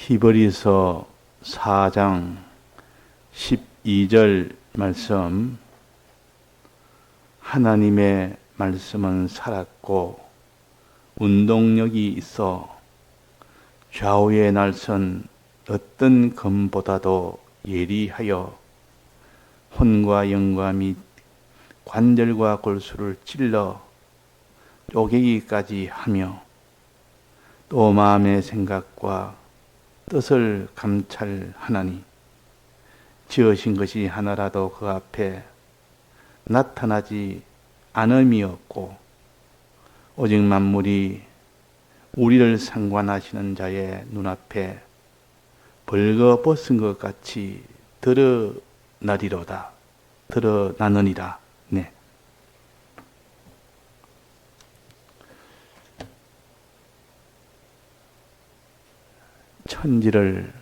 히브리서 4장 12절 말씀. 하나님의 말씀은 살았고 운동력이 있어 좌우의 날선 어떤 검보다도 예리하여 혼과 영과 및 관절과 골수를 찔러 쪼개기까지 하며 또 마음의 생각과 뜻을 감찰하나니 지으신 것이 하나라도 그 앞에 나타나지 않음이 없고 오직 만물이 우리를 상관하시는 자의 눈앞에 벌거벗은 것 같이 드러나느니라. 네. 천지를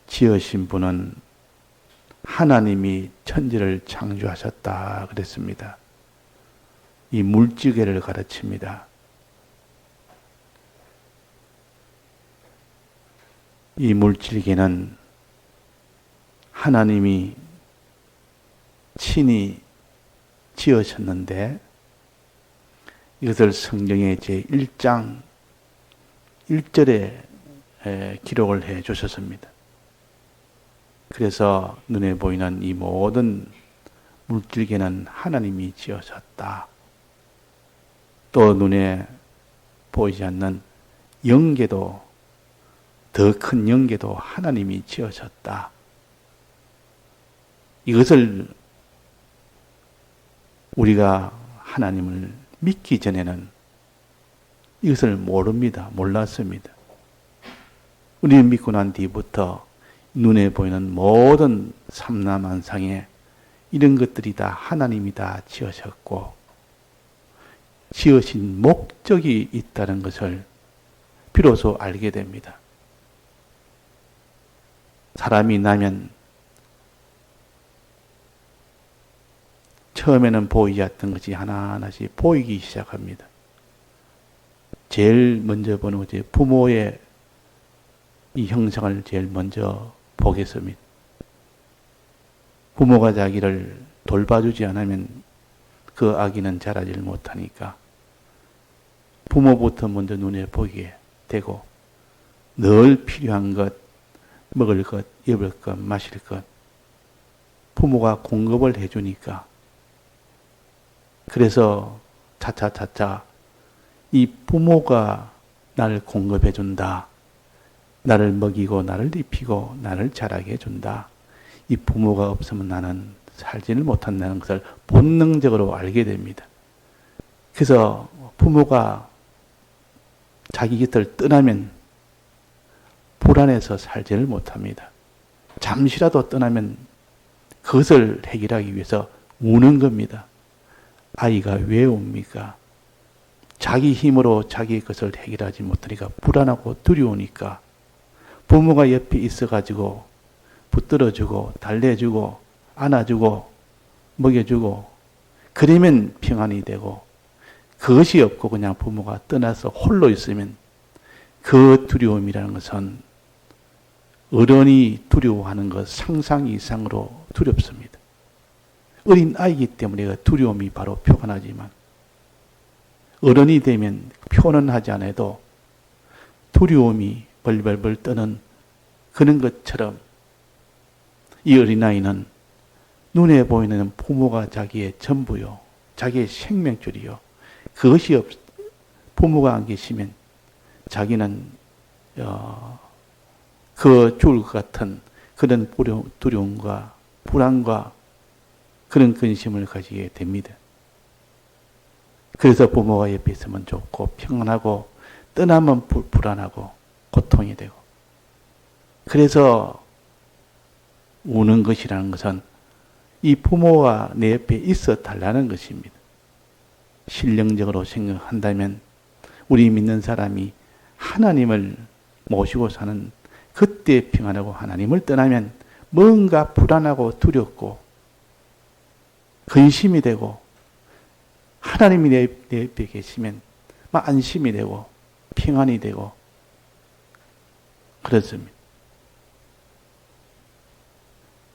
지으신 분은 하나님이 천지를 창조하셨다 그랬습니다. 이 물지개를 가르칩니다. 이 물질계는 하나님이 친히 지으셨는데 이것을 성경의 제1장 1절에 기록을 해 주셨습니다. 그래서 눈에 보이는 이 모든 물질계는 하나님이 지으셨다. 또 눈에 보이지 않는 영계도, 더 큰 영계도 하나님이 지으셨다. 이것을 우리가 하나님을 믿기 전에는 이것을 모릅니다. 몰랐습니다. 우리는 믿고 난 뒤부터 눈에 보이는 모든 삼라만상에 이런 것들이 다 하나님이 다 지으셨고 지으신 목적이 있다는 것을 비로소 알게 됩니다. 사람이 나면 처음에는 보이지 않던 것이 하나하나씩 보이기 시작합니다. 제일 먼저 보는 것이 부모의 이 형상을 제일 먼저 보겠습니다. 부모가 자기를 돌봐주지 않으면 그 아기는 자라질 못하니까 부모부터 먼저 눈에 보이게 되고 늘 필요한 것, 먹을 것, 입을 것, 마실 것 부모가 공급을 해주니까 그래서 차차차차 이 부모가 나를 공급해준다. 나를 먹이고 나를 입히고 나를 자라게 해준다. 이 부모가 없으면 나는 살지를 못한다는 것을 본능적으로 알게 됩니다. 그래서 부모가 자기 곁을 떠나면 불안해서 살지를 못합니다. 잠시라도 떠나면 그것을 해결하기 위해서 우는 겁니다. 아이가 왜 웁니까? 자기 힘으로 자기 것을 해결하지 못하니까 불안하고 두려우니까 부모가 옆에 있어가지고 붙들어주고 달래주고 안아주고 먹여주고 그러면 평안이 되고 그것이 없고 그냥 부모가 떠나서 홀로 있으면 그 두려움이라는 것은 어른이 두려워하는 것 상상 이상으로 두렵습니다. 어린 아이기 때문에 그 두려움이 바로 표가 나지만 어른이 되면 표는 하지 않아도 두려움이 벌벌벌 떠는 그런 것처럼 이 어린아이는 눈에 보이는 부모가 자기의 전부요. 자기의 생명줄이요. 그것이 부모가 안 계시면 자기는 그 죽을 것 같은 그런 두려움과 불안과 그런 근심을 가지게 됩니다. 그래서 부모가 옆에 있으면 좋고 평안하고 떠나면 불안하고 고통이 되고 그래서 우는 것이라는 것은 이 부모가 내 옆에 있어 달라는 것입니다. 신령적으로 생각한다면 우리 믿는 사람이 하나님을 모시고 사는 그때 평안하고 하나님을 떠나면 뭔가 불안하고 두렵고 근심이 되고 하나님이 내 옆에 계시면 안심이 되고 평안이 되고 그렇습니다.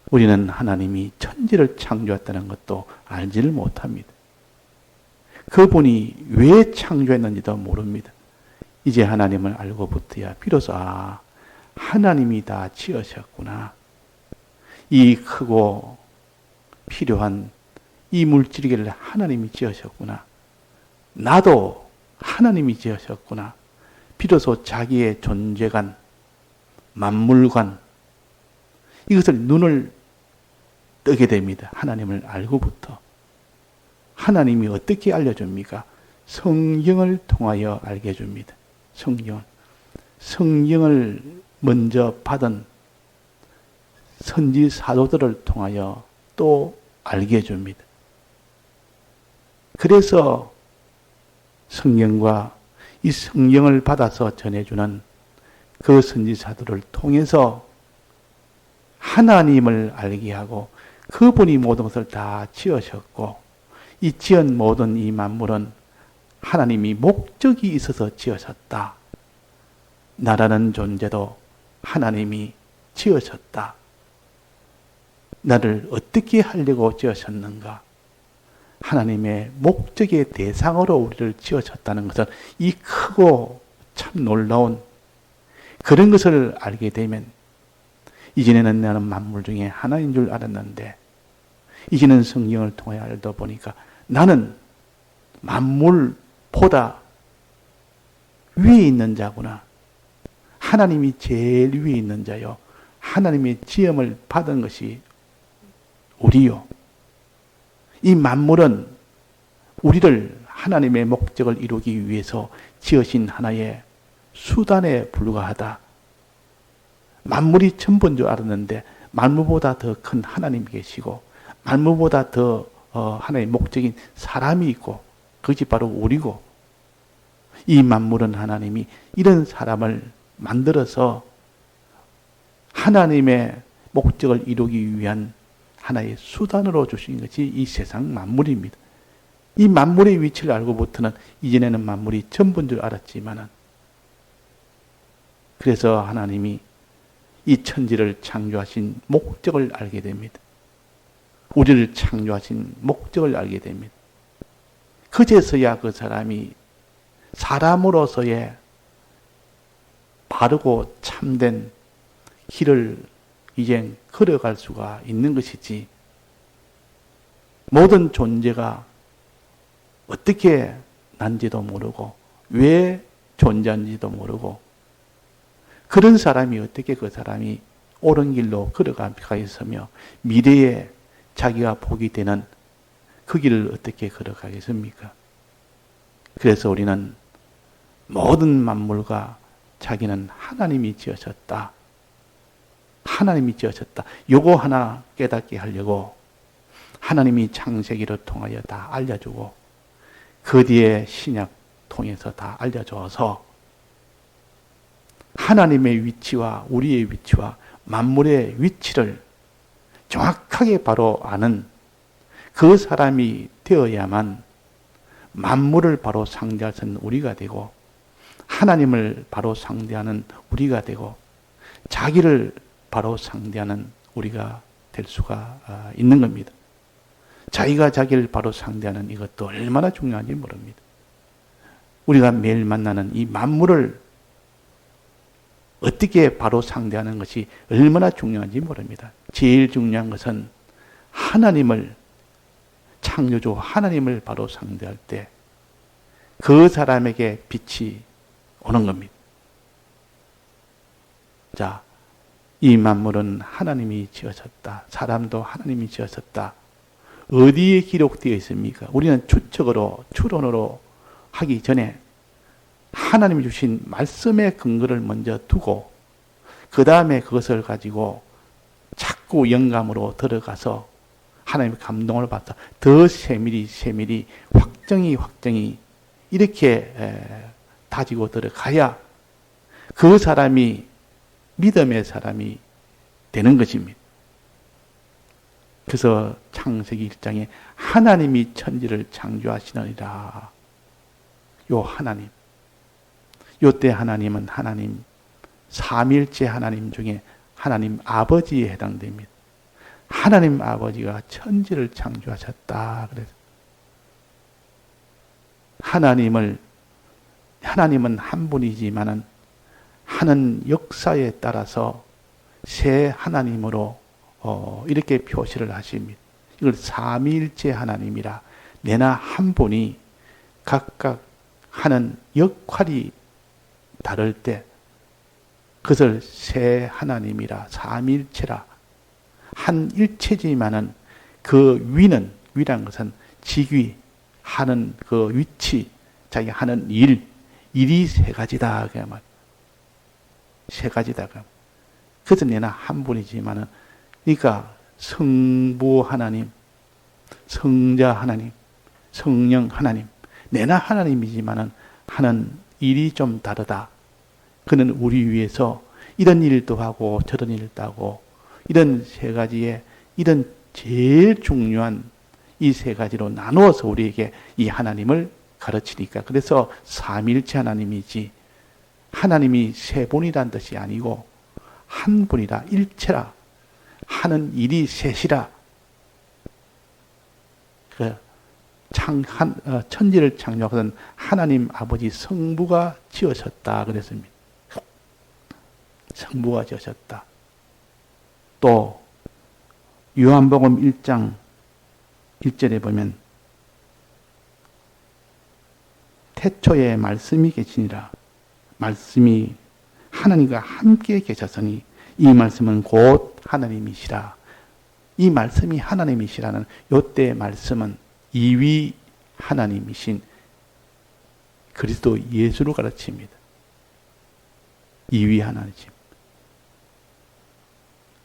우리는 하나님이 천지를 창조했다는 것도 알지를 못합니다. 그분이 왜 창조했는지도 모릅니다. 이제 하나님을 알고부터야 비로소 하나님이 다 지으셨구나. 이 크고 필요한 이 물질계를 하나님이 지으셨구나. 나도 하나님이 지으셨구나. 비로소 자기의 존재관, 만물관, 이것을 눈을 뜨게 됩니다. 하나님을 알고부터. 하나님이 어떻게 알려줍니까? 성경을 통하여 알게 해줍니다. 성경을 먼저 받은 선지 사도들을 통하여 또 알게 해줍니다. 그래서 성경과 이 성경을 받아서 전해주는 그 선지사들을 통해서 하나님을 알게 하고 그분이 모든 것을 다 지으셨고 이 지은 모든 이 만물은 하나님이 목적이 있어서 지으셨다. 나라는 존재도 하나님이 지으셨다. 나를 어떻게 하려고 지으셨는가? 하나님의 목적의 대상으로 우리를 지으셨다는 것은 이 크고 참 놀라운 그런 것을 알게 되면 이전에는 나는 만물 중에 하나인 줄 알았는데 이제는 성경을 통해 알다 보니까 나는 만물보다 위에 있는 자구나. 하나님이 제일 위에 있는 자요. 하나님의 지음을 받은 것이 우리요. 이 만물은 우리를 하나님의 목적을 이루기 위해서 지으신 하나의 수단에 불과하다. 만물이 전부인 줄 알았는데 만물보다 더 큰 하나님이 계시고 만물보다 더 하나의 목적인 사람이 있고 그것이 바로 우리고 이 만물은 하나님이 이런 사람을 만들어서 하나님의 목적을 이루기 위한 하나의 수단으로 주신 것이 이 세상 만물입니다. 이 만물의 위치를 알고부터는 이전에는 만물이 전부인 줄 알았지만은 그래서 하나님이 이 천지를 창조하신 목적을 알게 됩니다. 우리를 창조하신 목적을 알게 됩니다. 그제서야 그 사람이 사람으로서의 바르고 참된 길을 이제 걸어갈 수가 있는 것이지 모든 존재가 어떻게 난지도 모르고 왜 존재한지도 모르고 그런 사람이 어떻게 그 사람이 옳은 길로 걸어가 있으며 미래에 자기가 복이 되는 그 길을 어떻게 걸어가겠습니까? 그래서 우리는 모든 만물과 자기는 하나님이 지으셨다. 하나님이 지으셨다. 요거 하나 깨닫게 하려고 하나님이 창세기를 통하여 다 알려주고 그 뒤에 신약 통해서 다 알려줘서 하나님의 위치와 우리의 위치와 만물의 위치를 정확하게 바로 아는 그 사람이 되어야만 만물을 바로 상대할 수 있는 우리가 되고 하나님을 바로 상대하는 우리가 되고 자기를 바로 상대하는 우리가 될 수가 있는 겁니다. 자기가 자기를 바로 상대하는 이것도 얼마나 중요한지 모릅니다. 우리가 매일 만나는 이 만물을 어떻게 바로 상대하는 것이 얼마나 중요한지 모릅니다. 제일 중요한 것은 하나님을 창조주 하나님을 바로 상대할 때 그 사람에게 빛이 오는 겁니다. 자, 이 만물은 하나님이 지으셨다. 사람도 하나님이 지으셨다. 어디에 기록되어 있습니까? 우리는 추론으로 하기 전에 하나님이 주신 말씀의 근거를 먼저 두고 그 다음에 그것을 가지고 자꾸 영감으로 들어가서 하나님의 감동을 받아 더 세밀히 확정이 이렇게 다지고 들어가야 그 사람이 믿음의 사람이 되는 것입니다. 그래서 창세기 1장에 하나님이 천지를 창조하시느니라. 요 하나님. 요때 하나님은 하나님 삼위일체 하나님 중에 하나님 아버지에 해당됩니다. 하나님 아버지가 천지를 창조하셨다. 그래서 하나님은 한 분이지만은 하는 역사에 따라서 세 하나님으로 이렇게 표시를 하십니다. 이걸 삼위일체 하나님이라, 내나 한 분이 각각 하는 역할이 다를 때 그것을 세 하나님이라, 삼위일체라, 한 일체지만은 그 위란 것은 직위, 하는 그 위치, 자기 하는 일이 세 가지다. 세 가지다. 그래서 내나 한 분이지만은, 그러니까 성부 하나님, 성자 하나님, 성령 하나님, 내나 하나님이지만은 하는 일이 좀 다르다. 그는 우리 위해서 이런 일도 하고 저런 일도 하고, 이런 세 가지에 이런 제일 중요한 이 세 가지로 나누어서 우리에게 이 하나님을 가르치니까, 그래서 삼위일체 하나님이지 하나님이 세 분이란 뜻이 아니고 한 분이라, 일체라, 하는 일이 셋이라. 천지를 창조하신 하나님 아버지 성부가 지으셨다 그랬습니다. 성부가 지으셨다. 또 요한복음 1장 1절에 보면 태초에 말씀이 계시니라. 말씀이 하나님과 함께 계셨으니 이 말씀은 곧 하나님이시라. 이 말씀이 하나님이시라는 요때 말씀은 이위 하나님이신 그리스도 예수를 가르칩니다. 이위 하나님이십니다.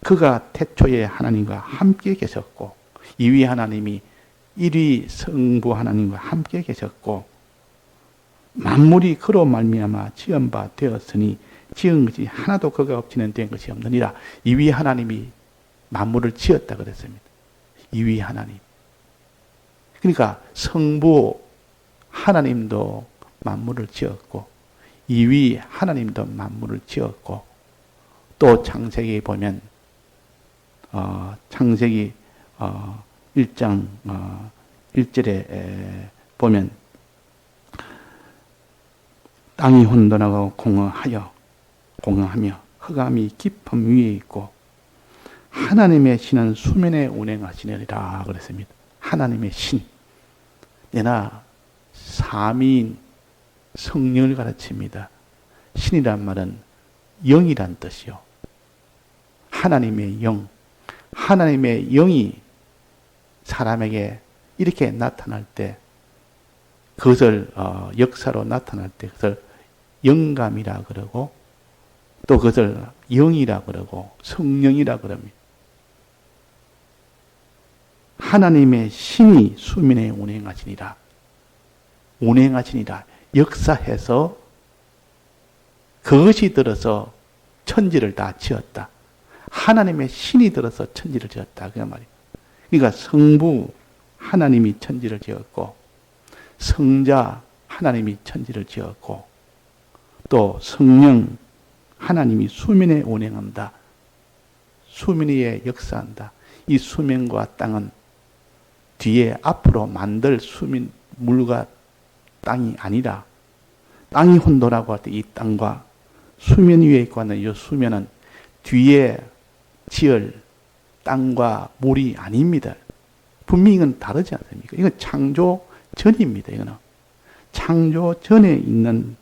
그가 태초에 하나님과 함께 계셨고, 이위 하나님이 일위 성부 하나님과 함께 계셨고, 만물이 그로 말미암아 지은 바 되었으니 지은 것이 하나도 그가 없이는 된 것이 없느니라. 이위 하나님이 만물을 지었다 그랬습니다. 이위 하나님. 그러니까 성부 하나님도 만물을 지었고, 이위 하나님도 만물을 지었고, 또 창세기에 보면 창세기 1장 1절에 보면 땅이 혼돈하고 공허하며 흑암이 깊음 위에 있고 하나님의 신은 수면에 운행하시느니라 그랬습니다. 하나님의 신. 내나 삼위인 성령을 가르칩니다. 신이란 말은 영이란 뜻이요. 하나님의 영. 하나님의 영이 사람에게 이렇게 나타날 때, 그것을 역사로 나타날 때 그것을 영감이라 그러고, 또 그것을 영이라 그러고 성령이라 그럽니다. 하나님의 신이 수면에 운행하시니라. 역사해서 그것이 들어서 천지를 다 지었다. 하나님의 신이 들어서 천지를 지었다. 그 말이에요. 그러니까 성부 하나님이 천지를 지었고, 성자 하나님이 천지를 지었고, 또 성령 하나님이 수면에 운행한다. 수면 위에 역사한다. 이 수면과 땅은 뒤에 앞으로 만들 수면, 물과 땅이 아니라, 땅이 혼돈하고 할 때 이 땅과 수면 위에 있고 하는 이 수면은 뒤에 지을 땅과 물이 아닙니다. 분명히 이건 다르지 않습니까? 이건 창조 전입니다. 이거는 창조 전에 있는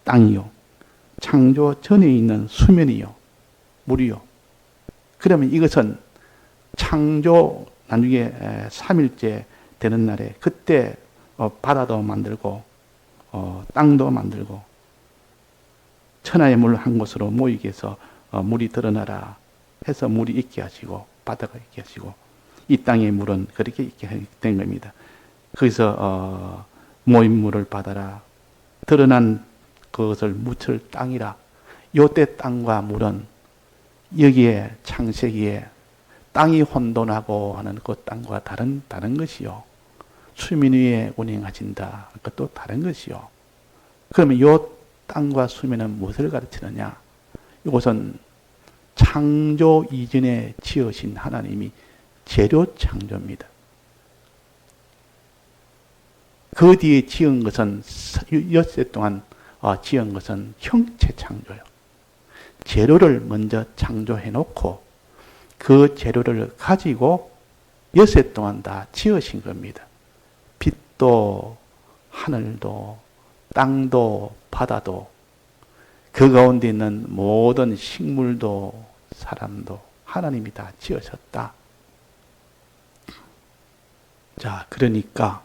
땅이요, 창조 전에 있는 수면이요, 물이요. 그러면 이것은 창조 나중에 3일째 되는 날에 그때 바다도 만들고 땅도 만들고 천하의 물 한 곳으로 모이게 해서 물이 드러나라 해서 물이 있게 하시고 바다가 있게 하시고 이 땅의 물은 그렇게 있게 된 겁니다. 거기서 모인 물을 받아라. 드러난 그것을 묻힐 땅이라. 요때 땅과 물은 여기에 창세기에 땅이 혼돈하고 하는 그 땅과 다른 것이요. 수면 위에 운행하신다. 그것도 다른 것이요. 그러면 요 땅과 수면은 무엇을 가르치느냐? 이것은 창조 이전에 지으신 하나님이 재료 창조입니다. 그 뒤에 지은 것은 엿새 동안 지은 것은 형체 창조예요. 재료를 먼저 창조해 놓고 그 재료를 가지고 엿새 동안 다 지으신 겁니다. 빛도 하늘도 땅도 바다도 그 가운데 있는 모든 식물도 사람도 하나님이 다 지으셨다. 자, 그러니까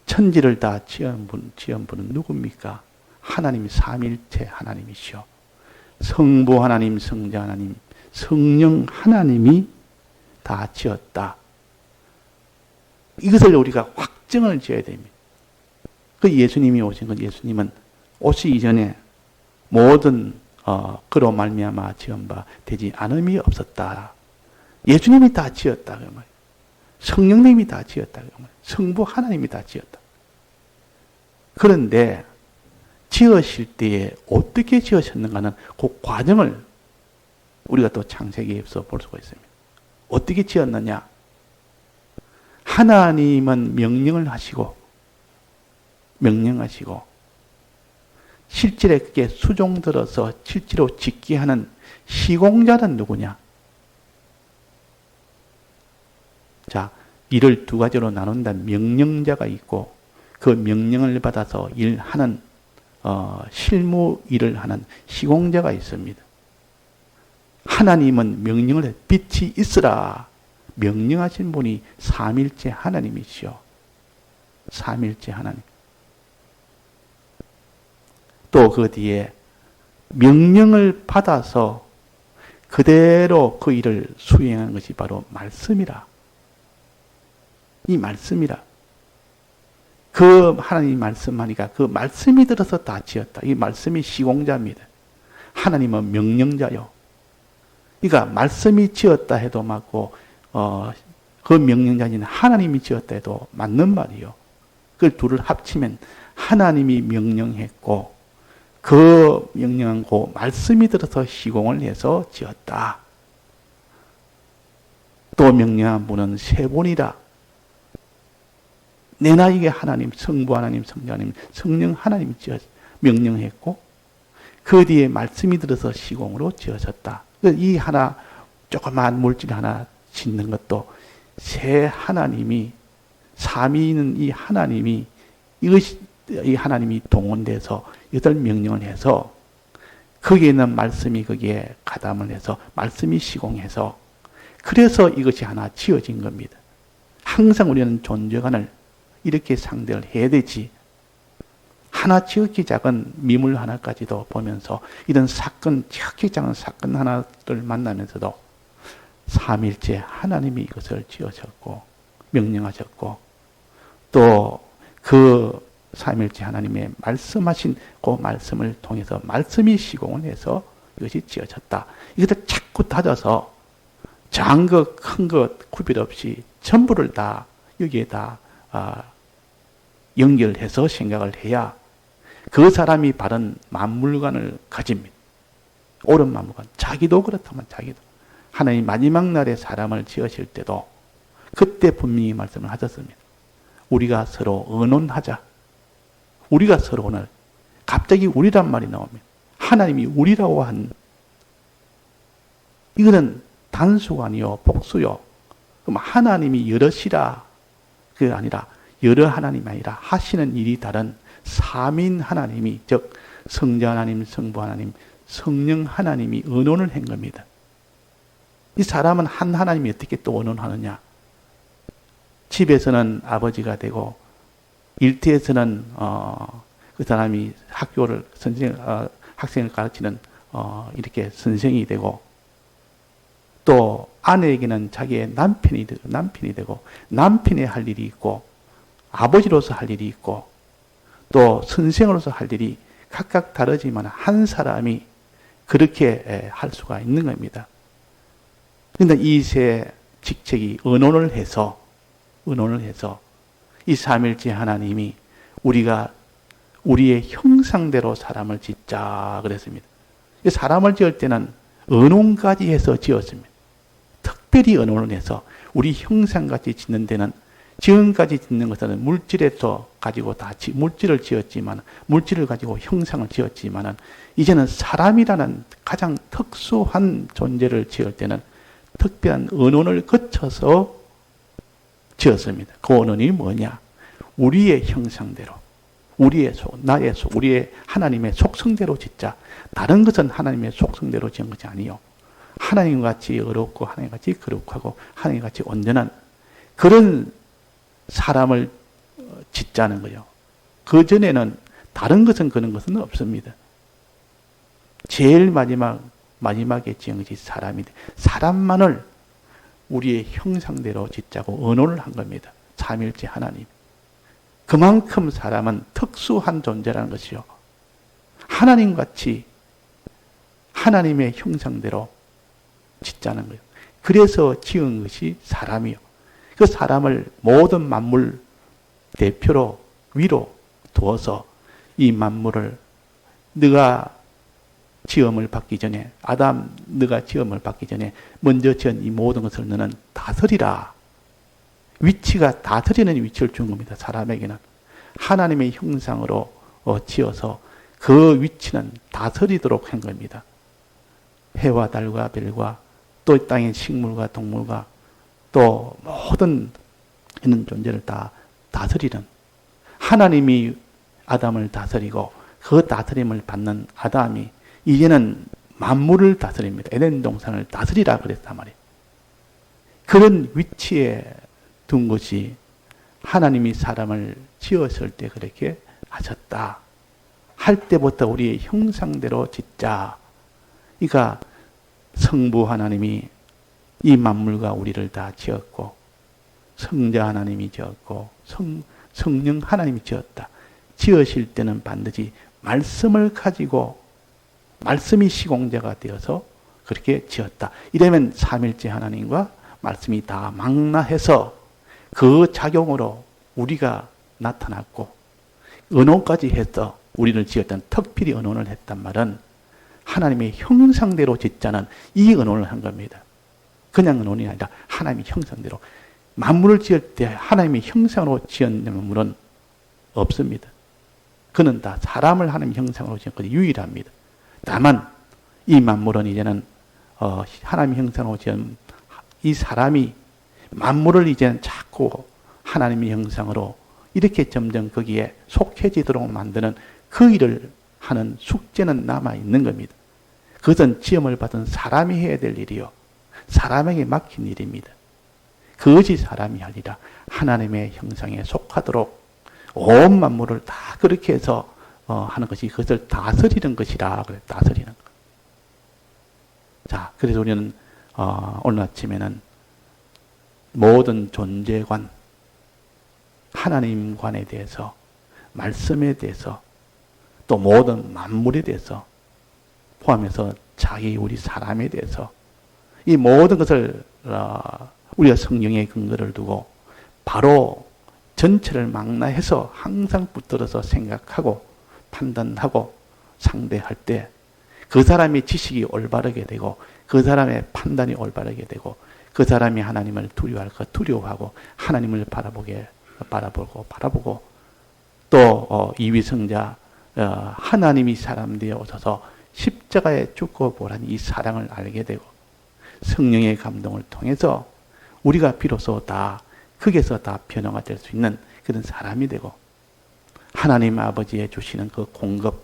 천지를 다 지은 분은 누굽니까? 하나님 삼일체 하나님이시오. 성부 하나님, 성자 하나님, 성령 하나님이 다 지었다. 이것을 우리가 확정을 지어야 됩니다. 그 예수님이 오신 건 예수님은 오시기 전에 모든 그로 말미암아 지은 바 되지 않음이 없었다. 예수님이 다 지었다. 그 말이에요. 성령님이 다 지었다. 그 말이에요. 성부 하나님이 다 지었다. 그런데 지으실 때에 어떻게 지으셨는가는 그 과정을 우리가 또 창세기에서 볼 수가 있습니다. 어떻게 지었느냐? 하나님은 명령하시고 실질에 그게 수종들어서 실제로 짓게 하는 시공자는 누구냐? 자, 일을 두 가지로 나눈다. 명령자가 있고 그 명령을 받아서 일하는 실무 일을 하는 시공자가 있습니다. 하나님은 명령을 해 빛이 있으라 명령하신 분이 삼일째 하나님이시오. 삼일째 하나님. 또 그 뒤에 명령을 받아서 그대로 그 일을 수행한 것이 바로 말씀이라. 이 말씀이라. 그 하나님이 말씀하니까 그 말씀이 들어서 다 지었다. 이 말씀이 시공자입니다. 하나님은 명령자요. 그러니까 말씀이 지었다 해도 맞고 그 명령자인 하나님이 지었다 해도 맞는 말이요. 그 둘을 합치면 하나님이 명령했고 그 명령한 그 말씀이 들어서 시공을 해서 지었다. 또 명령한 분은 세 분이라. 내 나에게 하나님, 성부 하나님, 성자 하나님, 성령 하나님이 명령했고 그 뒤에 말씀이 들어서 시공으로 지어졌다. 이 하나 조그마한 물질 하나 짓는 것도 세 하나님이 삼위는 이 하나님이 이 하나님이 동원돼서 이들 명령을 해서 거기에 있는 말씀이 거기에 가담을 해서 말씀이 시공해서 그래서 이것이 하나 지어진 겁니다. 항상 우리는 존재관을 이렇게 상대를 해야 되지. 하나 지극히 작은 미물 하나까지도 보면서 이런 사건, 지극히 작은 사건 하나를 만나면서도 삼일째 하나님이 이것을 지으셨고 명령하셨고 또 그 삼일째 하나님의 말씀하신 그 말씀을 통해서 말씀이 시공을 해서 이것이 지어졌다. 이것을 자꾸 다져서 작은 것, 큰 것 구별 없이 전부를 다 여기에다 연결해서 생각을 해야 그 사람이 바른 만물관을 가집니다. 옳은 만물관. 자기도 그렇다면 자기도. 하나님 마지막 날에 사람을 지으실 때도 그때 분명히 말씀을 하셨습니다. 우리가 서로 의논하자. 우리가 서로 오늘 갑자기 우리란 말이 나옵니다. 하나님이 우리라고 한 이거는 단수가 아니요 복수요. 그럼 하나님이 여럿이라 그게 아니라 여러 하나님이 아니라 하시는 일이 다른 삼인 하나님이 즉 성자 하나님, 성부 하나님, 성령 하나님이 의논을 한 겁니다. 이 사람은 한 하나님이 어떻게 또 의논하느냐? 집에서는 아버지가 되고 일터에서는 그 사람이 학교를 학생을 가르치는 이렇게 선생이 되고 또 아내에게는 자기의 남편이 되고 남편이 할 일이 있고 아버지로서 할 일이 있고 또 선생으로서 할 일이 각각 다르지만 한 사람이 그렇게 할 수가 있는 겁니다. 그런데 이 세 직책이 의논을 해서 이 삼일째 하나님이 우리가 우리의 형상대로 사람을 짓자 그랬습니다. 사람을 지을 때는 언혼까지 해서 지었습니다. 특별히 언혼을 해서 우리 형상같이 짓는 데는 지금까지 짓는 것은 물질에서 가지고 다 물질을 지었지만 물질을 가지고 형상을 지었지만은 이제는 사람이라는 가장 특수한 존재를 지을 때는 특별한 언혼을 거쳐서 지었습니다. 그 언혼이 뭐냐? 우리의 형상대로, 우리의 나의 우리의 하나님의 속성대로 짓자. 다른 것은 하나님의 속성대로 지은 것이 아니요. 하나님같이 어렵고 하나님같이 거룩하고 하나님같이 온전한 그런 사람을 짓자는 거예요. 그 전에는 다른 것은 그런 것은 없습니다. 제일 마지막에 지은 것이 사람인데 사람만을 우리의 형상대로 짓자고 언호를 한 겁니다. 삼일째 하나님. 그만큼 사람은 특수한 존재라는 것이요. 하나님같이 하나님의 형상대로 짓자는 거예요. 그래서 지은 것이 사람이요. 그 사람을 모든 만물 대표로 위로 두어서 이 만물을 네가 지음을 받기 전에 아담 네가 지음을 받기 전에 먼저 지은 이 모든 것을 너는 다스리라. 위치가 다스리는 위치를 준 겁니다. 사람에게는 하나님의 형상으로 지어서 그 위치는 다스리도록 한 겁니다. 해와 달과 별과 또 땅의 식물과 동물과 또 모든 있는 존재를 다 다스리는 하나님이 아담을 다스리고 그 다스림을 받는 아담이 이제는 만물을 다스립니다. 에덴 동산을 다스리라 그랬단 말이에요. 그런 위치에 둔 것이 하나님이 사람을 지었을 때 그렇게 하셨다. 할 때부터 우리의 형상대로 짓자. 그러니까 성부 하나님이 이 만물과 우리를 다 지었고 성자 하나님이 지었고 성령 하나님이 지었다. 지으실 때는 반드시 말씀을 가지고 말씀이 시공자가 되어서 그렇게 지었다. 이러면 삼일째 하나님과 말씀이 다 망라해서 그 작용으로 우리가 나타났고 언혼까지 해서 우리를 지었던 특별히 언혼을 했단 말은 하나님의 형상대로 짓자는 이 언혼을 한 겁니다. 그냥 언혼이 아니라 하나님의 형상대로. 만물을 지을 때 하나님의 형상으로 지은 만물은 없습니다. 그는 다 사람을 하나님의 형상으로 지은 것이 유일합니다. 다만 이 만물은 이제는 하나님의 형상으로 지은 이 사람이 만물을 이제는 자꾸 하나님의 형상으로 이렇게 점점 거기에 속해지도록 만드는 그 일을 하는 숙제는 남아있는 겁니다. 그것은 지음을 받은 사람이 해야 될 일이요. 사람에게 맡긴 일입니다. 그것이 사람이 아니라 하나님의 형상에 속하도록 온 만물을 다 그렇게 해서 하는 것이 그것을 다스리는 것이라 그래. 다스리는 것. 자, 그래서 우리는 오늘 아침에는 모든 존재관, 하나님관에 대해서, 말씀에 대해서, 또 모든 만물에 대해서 포함해서 자기 우리 사람에 대해서 이 모든 것을 우리가 성경의 근거를 두고 바로 전체를 망라해서 항상 붙들어서 생각하고 판단하고 상대할 때 그 사람의 지식이 올바르게 되고 그 사람의 판단이 올바르게 되고 그 사람이 하나님을 두려워할까 두려워하고 하나님을 바라보고 또 이위성자 하나님이 사람 되어 오셔서 십자가에 죽고 보란 이 사랑을 알게 되고 성령의 감동을 통해서 우리가 비로소 다 거기에서 다 변화가 될 수 있는 그런 사람이 되고 하나님 아버지의 주시는 그 공급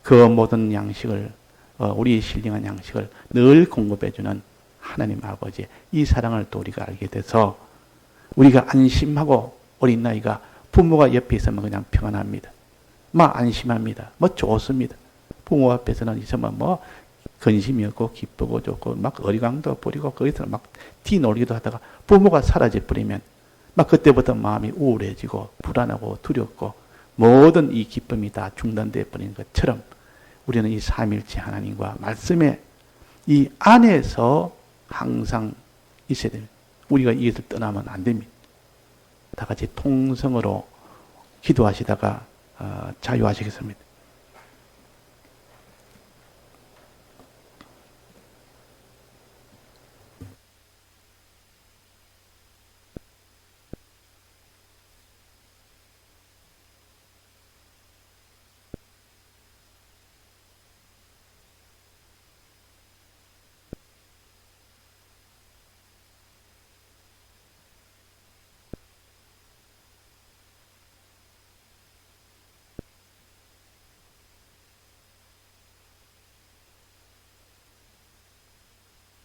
그 모든 양식을 우리의 신령한 양식을 늘 공급해주는 하나님 아버지의 이 사랑을 또 우리가 알게 돼서 우리가 안심하고 어린 나이가 부모가 옆에 있으면 그냥 평안합니다. 막 안심합니다. 뭐 좋습니다. 부모 앞에서는 있으면 뭐 근심이 없고 기쁘고 좋고 막 어리광도 부리고 거기서 막 뛰놀기도 하다가 부모가 사라져 버리면 막 그때부터 마음이 우울해지고 불안하고 두렵고 모든 이 기쁨이 다 중단되어 버리는 것처럼 우리는 이 삼일체 하나님과 말씀의 이 안에서 항상 있어야 됩니다. 우리가 이것을 떠나면 안 됩니다. 다 같이 통성으로 기도하시다가 자유하시겠습니다.